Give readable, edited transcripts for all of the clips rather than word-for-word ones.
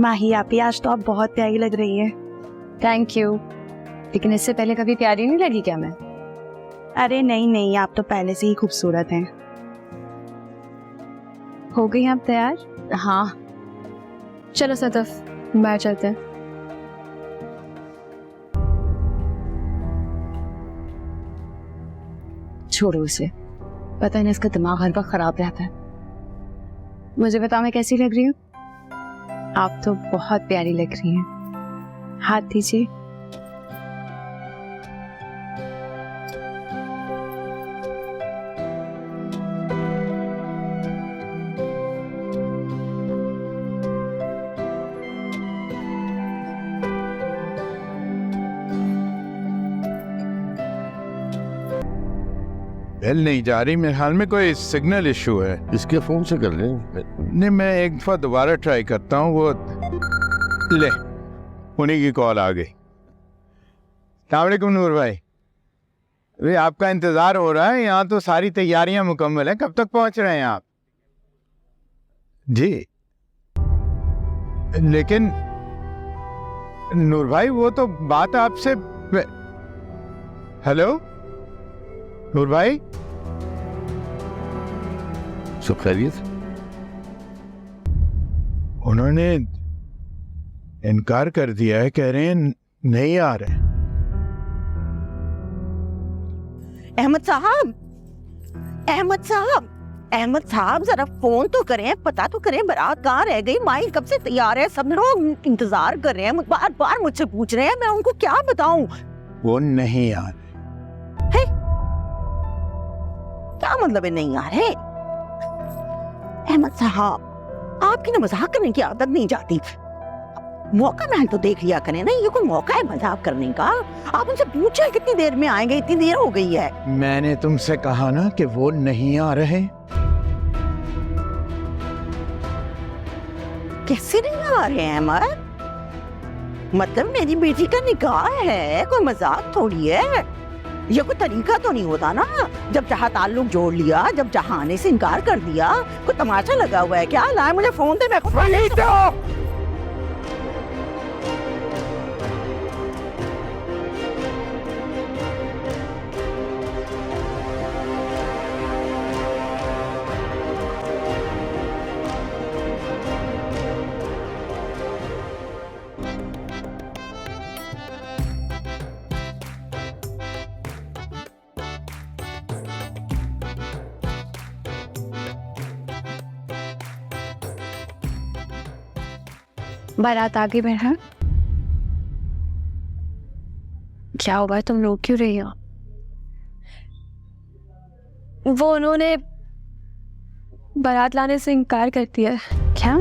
माही आपी, आज तो आप बहुत प्यारी लग रही है। Thank you. लेकिन इससे पहले कभी प्यारी नहीं लगी क्या मैं? अरे नहीं नहीं, आप तो पहले से ही खूबसूरत हैं। हो गई आप तैयार? हाँ चलो सदफ, बाहर चलते हैं। छोड़ो उसे, पता नहीं इसका दिमाग हर वक्त खराब रहता है। मुझे बताओ मैं कैसी लग रही हूँ? आप तो बहुत प्यारी लग रही हैं। हाथ दीजिए। बेल नहीं जा रही, मेरे ख्याल में कोई सिग्नल इशू है। इसके फोन से कर लें। नहीं, मैं एक दफा दोबारा ट्राई करता हूँ। वो ले, उन्हीं की कॉल आ गई। अस्सलाम वालेकुम नूर भाई। अरे आपका इंतजार हो रहा है, यहाँ तो सारी तैयारियां मुकम्मल हैं। कब तक पहुंच रहे हैं आप? जी लेकिन नूर भाई, वो तो बात आपसे। हेलो नूर भाई, सब खैरियत? उन्होंने इनकार कर दिया है, कह रहे हैं नहीं आ रहे। अहमद साहब, अहमद साहब, अहमद साहब, जरा फोन तो करें, पता तो करें बारात कहाँ रह गई। माई कब से तैयार है, सब लोग इंतजार कर रहे हैं, बार बार मुझसे पूछ रहे हैं, मैं उनको क्या बताऊं? वो नहीं आ रहे। क्या मतलब है नहीं आ रहे? अहमद साहब, आपकी ना मजाक करने की आदत नहीं जाती। मौका मैंने तो देख लिया करें ना, ये कोई मौका है मजाक करने का? आप उनसे पूछे कितनी देर में आएंगे, इतनी देर हो गई है। मैंने तुमसे कहा ना कि वो नहीं आ रहे। कैसे नहीं आ रहे हैं अहमद? मतलब मेरी बेटी का निकाह है, कोई मजाक थोड़ी है। ये कोई तरीका तो नहीं होता ना, जब चाहा ताल्लुक जोड़ लिया, जब चाहा आने से इनकार कर दिया। कोई तमाशा लगा हुआ है क्या? लाए मुझे फोन दे, मैं बारात आगे बढ़ा। क्या हुआ, तुम रोक क्यों रही हो? वो उन्होंने बारात लाने से इनकार कर दिया। क्या?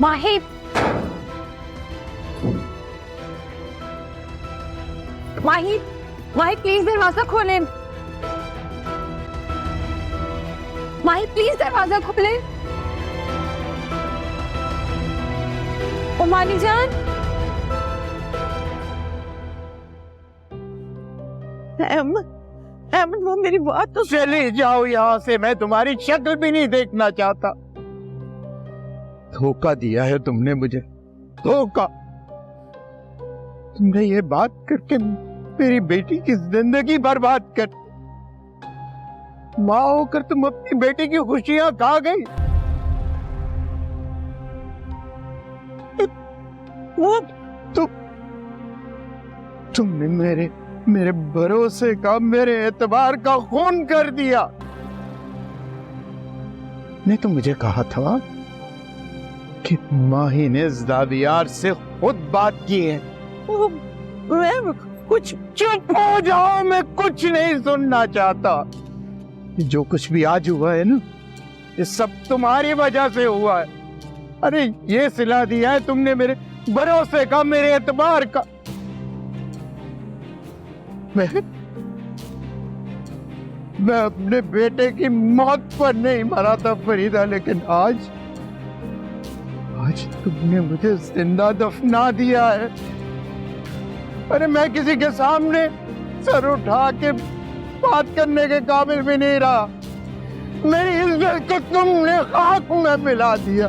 माही, माही, माही प्लीज दरवाजा खोलें। माही प्लीज दरवाजा खोलें। ओ मानी जान। अहमद, वो मेरी बात तो चले जाओ यहाँ से, मैं तुम्हारी शक्ल भी नहीं देखना चाहता। धोखा दिया है तुमने मुझे, धोखा। तुमने ये बात करके मेरी बेटी की जिंदगी बर्बाद कर। माँ होकर तुम अपनी बेटी की खुशियां खा गई। वो तुमने मेरे भरोसे का, मेरे एतबार का खून कर दिया। आपने तो मुझे कहा था कि माही ने ज़ादियार से खुद बात की है। मैं कुछ चुप हो जाओ, मैं कुछ नहीं सुनना चाहता। जो कुछ भी आज हुआ है ना, ये सब तुम्हारी वजह से हुआ है। अरे ये सिला दिया है तुमने मेरे भरोसे का, मेरे एतबार का। मैं अपने बेटे की मौत पर नहीं मरा था फरीदा, लेकिन आज तुमने मुझे जिंदा दफना दिया है। अरे मैं किसी के सामने सर उठा के बात करने के काबिल भी नहीं रहा। मेरी इज्जत को तुमने खाक में मिला दिया।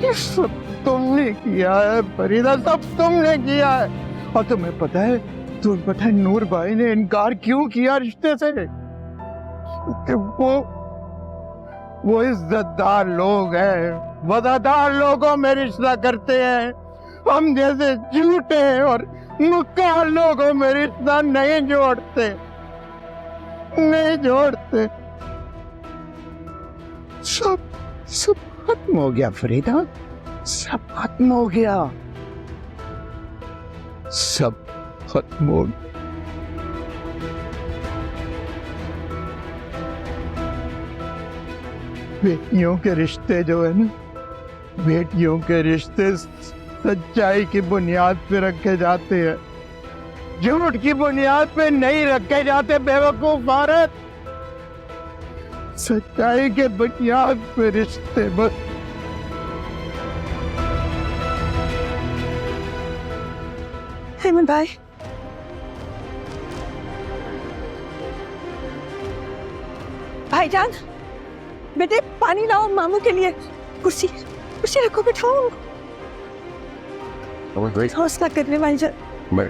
ये सब तुमने किया है फरीदा, सब तुमने किया है। और तुम्हें पता है नूर भाई ने इनकार क्यों किया रिश्ते से? कि वो इज्जतदार लोग हैं, वफादार लोगों में रिश्ता करते हैं। हम जैसे झूठे और मुक्कार लोगों में रिश्ता नहीं जोड़ते। सब खत्म हो गया फरीदा, सब खत्म हो गया, सब खत्म हो गया। बेटियों के रिश्ते जो है ना, बेटियों के रिश्ते सच्चाई की बुनियाद पे रखे जाते हैं, झूठ की बुनियाद पे नहीं रखे जाते बेवकूफ औरत। सच्चाई के बुनियाद पे रिश्ते बस। हेमंत भाई, भाईजान, बेटे पानी लाओ मामू के लिए। कुर्सी रखो, बिठाओ। हौसला करने भाईजान। मैं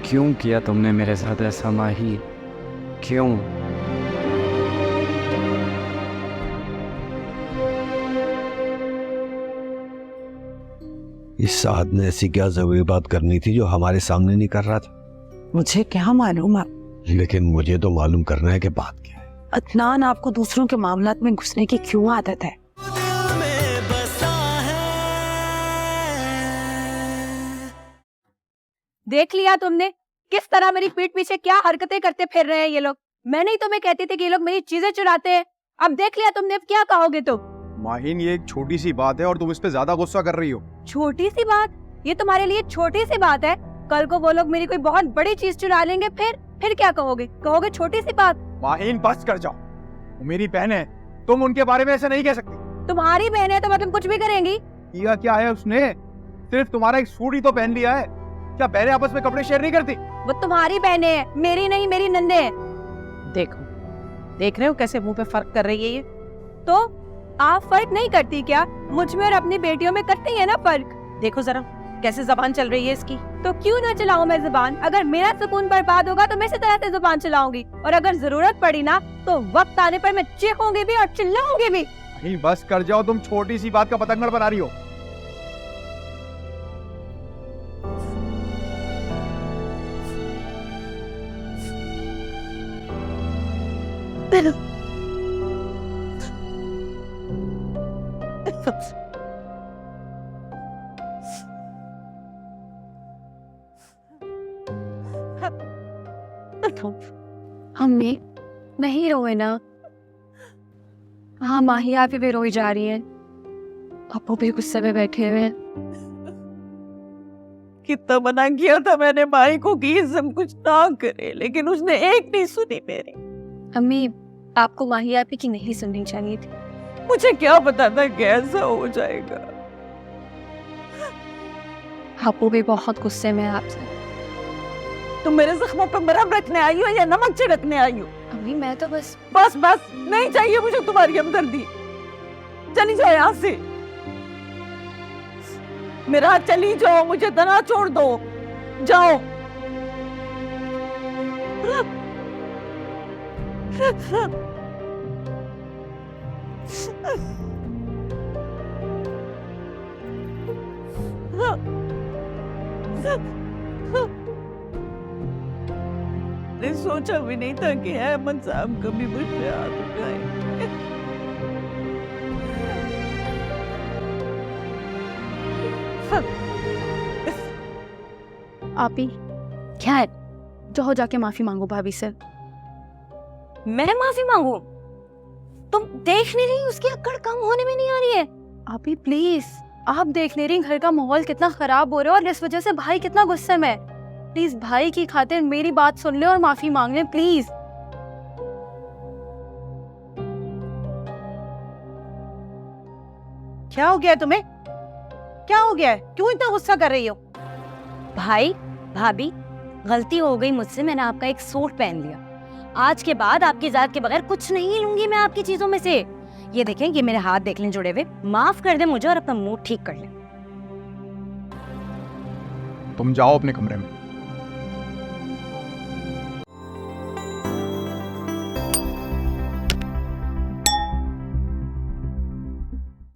क्यों किया तुमने मेरे साथ ऐसा माही? क्यों? इस साहब ने ऐसी क्या जरूरी बात करनी थी जो हमारे सामने नहीं कर रहा था? मुझे क्या मालूम आप, लेकिन मुझे तो मालूम करना है कि बात क्या है। अदनान आपको दूसरों के मामलात में घुसने की क्यों आदत है? देख लिया तुमने किस तरह मेरी पीठ पीछे क्या हरकतें करते फिर रहे हैं ये लोग। मैंने ही तुम्हें कहती थी कि ये लोग मेरी चीजें चुराते हैं। अब देख लिया तुमने, अब क्या कहोगे तुम? माहिन, ये एक छोटी सी बात है और तुम इस पे ज्यादा गुस्सा कर रही हो। छोटी सी बात? ये तुम्हारे लिए छोटी सी बात है? कल को वो लोग मेरी कोई बहुत बड़ी चीज चुरा लेंगे, फिर क्या कहोगे? कहोगे छोटी सी बात? माहिन बस कर जाओ, वो मेरी बहन है, तुम उनके बारे में ऐसा नहीं कह सकती। तुम्हारी बहन है तो मतलब कुछ भी करेंगी? किया क्या है उसने? सिर्फ तुम्हारा एक सूट ही तो पहन लिया है। क्या बहनें आपस में कपड़े शेयर नहीं करती? वो तुम्हारी बहनें है, मेरी नहीं, मेरी नंदे है। देखो, देख रहे हो कैसे मुंह पे फर्क कर रही है ये? तो आप फर्क नहीं करती क्या? मुझ में और अपनी बेटियों में करती है ना फर्क। देखो जरा कैसे जबान चल रही है इसकी। तो क्यों ना चलाऊं मैं जुबान? अगर मेरा सुकून बर्बाद होगा तो मैं इसी तरह से जुबान चलाऊंगी, और अगर जरूरत पड़ी ना तो वक्त आने पर मैं चीखूंगी भी और चिल्लाऊंगी भी। माहिन बस कर जाओ, तुम छोटी सी बात का पतंगड़ बना रही हो। अम्मी नहीं रोए ना। हाँ माही, आप भी रोई जा रही हैं। अपू भी गुस्से में बैठे हुए हैं। कितना मना किया था मैंने माई को कि ये सब कुछ ना करे, लेकिन उसने एक नहीं सुनी मेरी। अम्मी, आपको माही आपी की नहीं सुननी चाहिए थी। मुझे क्या पता था कि ऐसा हो जाएगा। अपू भी बहुत गुस्से में है आपसे। तुम मेरे जख्मों पर मरहम रखने आई हो या नमक छिड़कने आई हो? अम्मी मैं तो बस बस नहीं चाहिए मुझे तुम्हारी हमदर्दी। चली जाओ यहाँ से, मेरा हाथ, चली जाओ, मुझे तना छोड़ दो, जाओ। मैंने सोचा भी नहीं था कि अहमद साहब कभी मुझ पे हाथ उठाएंगे। आपी क्या है, जाओ जाके माफी मांगो भाभी से। मैं माफी मांगू? तुम देख नहीं रही उसकी अक्कड़ कम होने में नहीं आ रही है? आपी प्लीज, आप देख नहीं रही घर का माहौल कितना खराब हो रहा है और इस वजह से भाई कितना गुस्से में है। प्लीज भाई की खातिर मेरी बात सुन ले और माफी मांग ले प्लीज। क्या हो गया तुम्हें? क्या हो गया है? क्यों इतना गुस्सा कर रही हो? भाई भाभी, गलती हो गई मुझसे, मैंने आपका एक सूट पहन लिया। आज के बाद आपकी इजाजत के बगैर कुछ नहीं लूंगी मैं आपकी चीजों में से। ये देखें, ये मेरे हाथ देख लें जुड़े हुए। माफ कर दे मुझे और अपना मूड ठीक कर ले। तुम जाओ अपने कमरे में।